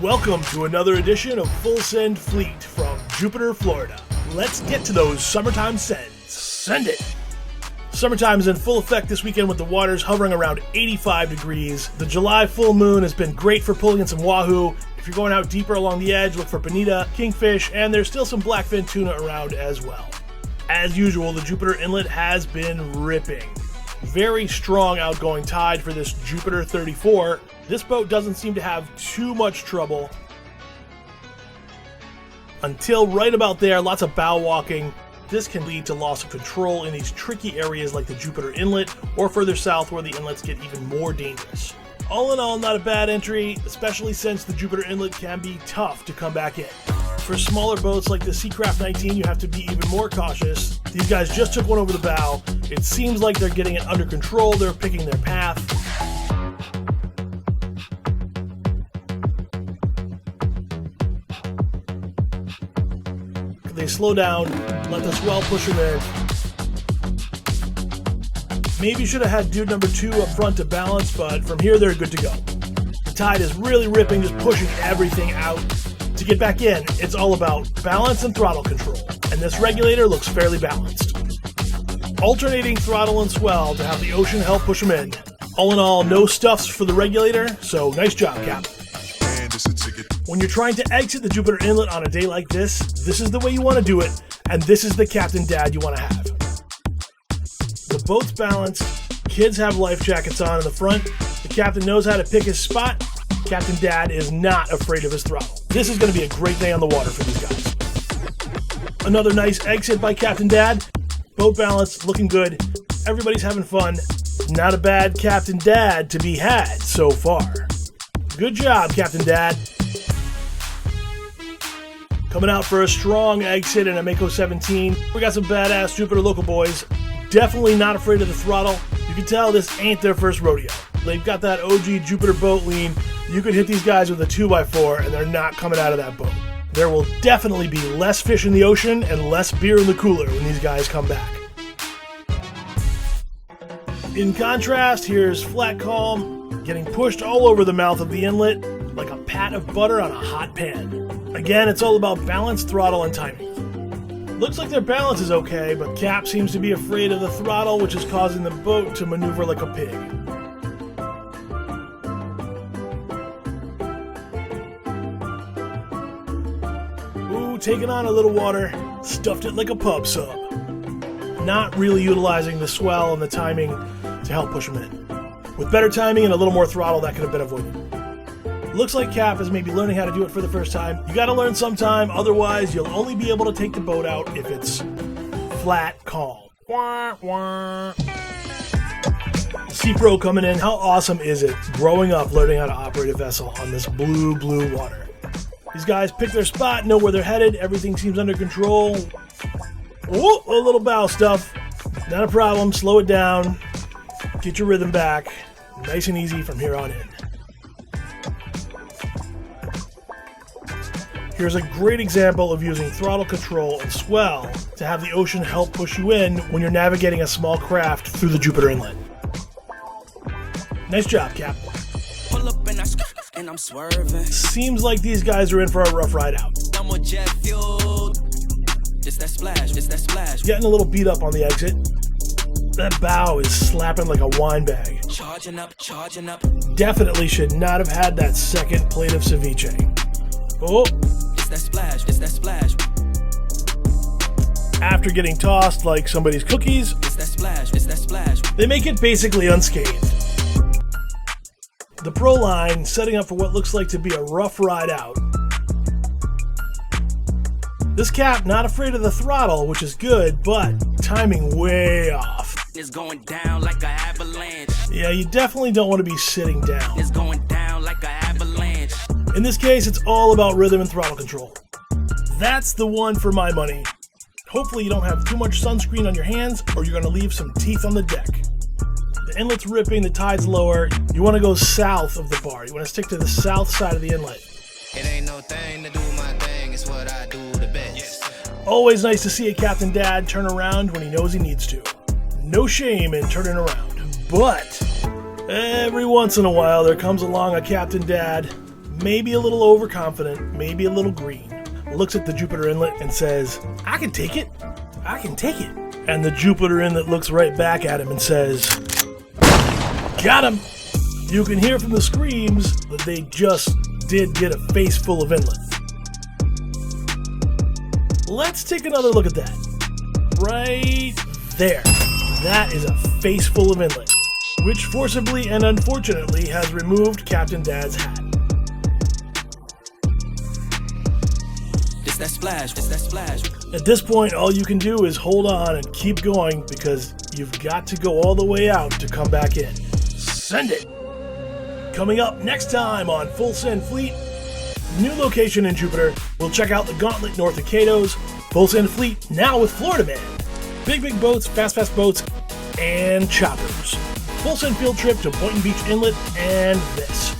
Welcome to another edition of Full Send Fleet from Jupiter, Florida. Let's get to those summertime sends. Send it! Summertime is in full effect this weekend with the waters hovering around 85 degrees. The July full moon has been great for pulling in some wahoo. If you're going out deeper along the edge, look for bonita, kingfish, and there's still some blackfin tuna around as well. As usual, the Jupiter Inlet has been ripping. Very strong outgoing tide for this Jupiter 34. This boat doesn't seem to have too much trouble until right about there. Lots of bow walking. This can lead to loss of control in these tricky areas like the Jupiter Inlet or further south where the inlets get even more dangerous. All in all, not a bad entry, especially since the Jupiter Inlet can be tough to come back in. For smaller boats like the Searay 19, you have to be even more cautious. These guys just took one over the bow. It seems like they're getting it under control. They're picking their path. They slow down, let the swell push them in. Maybe should have had dude number 2 up front to balance, but from here they're good to go. The tide is really ripping, just pushing everything out. To get back in, it's all about balance and throttle control, and this regulator looks fairly balanced. Alternating throttle and swell to have the ocean help push them in. All in all, no stuffs for the regulator, so nice job, Cap. When you're trying to exit the Jupiter Inlet on a day like this is the way you want to do it, and this is the Captain Dad you want to have. The boat's balanced, kids have life jackets on in the front, the captain knows how to pick his spot, Captain Dad is not afraid of his throttle. This is going to be a great day on the water for these guys. Another nice exit by Captain Dad. Boat balance, looking good. Everybody's having fun. Not a bad Captain Dad to be had so far. Good job, Captain Dad. Coming out for a strong exit in a Mako 17. We got some badass Jupiter local boys. Definitely not afraid of the throttle. You can tell this ain't their first rodeo. They've got that OG Jupiter boat lean. You could hit these guys with a 2x4 and they're not coming out of that boat. There will definitely be less fish in the ocean and less beer in the cooler when these guys come back. In contrast, here's flat calm, getting pushed all over the mouth of the inlet like a pat of butter on a hot pan. Again, it's all about balance, throttle, and timing. Looks like their balance is okay, but Cap seems to be afraid of the throttle, which is causing the boat to maneuver like a pig. Ooh, taking on a little water, stuffed it like a pub sub. Not really utilizing the swell and the timing to help push them in. With better timing and a little more throttle, that could have been avoided. Looks like Cap is maybe learning how to do it for the first time. You gotta learn sometime, otherwise you'll only be able to take the boat out if it's flat calm. Wah, wah. Seapro coming in. How awesome is it growing up learning how to operate a vessel on this blue water? These guys pick their spot, know where they're headed, everything seems under control. Ooh, a little bow stuff. Not a problem, slow it down. Get your rhythm back. Nice and easy from here on in. Here's a great example of using throttle control and swell to have the ocean help push you in when you're navigating a small craft through the Jupiter Inlet. Nice job, Cap. Pull up and I'm swerving. Seems like these guys are in for a rough ride out. I'm with jet fuel. It's that splash. Getting a little beat up on the exit. That bow is slapping like a wine bag. Charging up. Definitely should not have had that second plate of ceviche. Oh. It's that splash. After getting tossed like somebody's cookies, It's that splash. they make it basically unscathed. The pro line setting up for what looks like to be a rough ride out. This Cap not afraid of the throttle, which is good, but timing way off. It's going down like an avalanche. Yeah, you definitely don't want to be sitting down. It's going down like an avalanche. In this case, it's all about rhythm and throttle control. That's the one for my money. Hopefully you don't have too much sunscreen on your hands or you're going to leave some teeth on the deck. The inlet's ripping, the tide's lower. You want to go south of the bar. You want to stick to the south side of the inlet. It ain't no thing to do my thing, it's what I do the best. Always nice to see a Captain Dad turn around when he knows he needs to. No shame in turning around. But every once in a while there comes along a Captain Dad maybe a little overconfident, maybe a little green, looks at the Jupiter Inlet and says, I can take it. I can take it. And the Jupiter Inlet looks right back at him and says, got him. You can hear from the screams that they just did get a face full of inlet. Let's take another look at that. Right there. That is a face full of inlet, which forcibly and unfortunately has removed Captain Dad's hat. It's that splash, it's that splash. At this point, all you can do is hold on and keep going because you've got to go all the way out to come back in. Send it! Coming up next time on Full Send Fleet, new location in Jupiter, we'll check out the Gauntlet north of Cato's, Full Send Fleet now with Florida Man. Big boats, fast boats, and choppers. Full Send field trip to Boynton Beach Inlet, and this.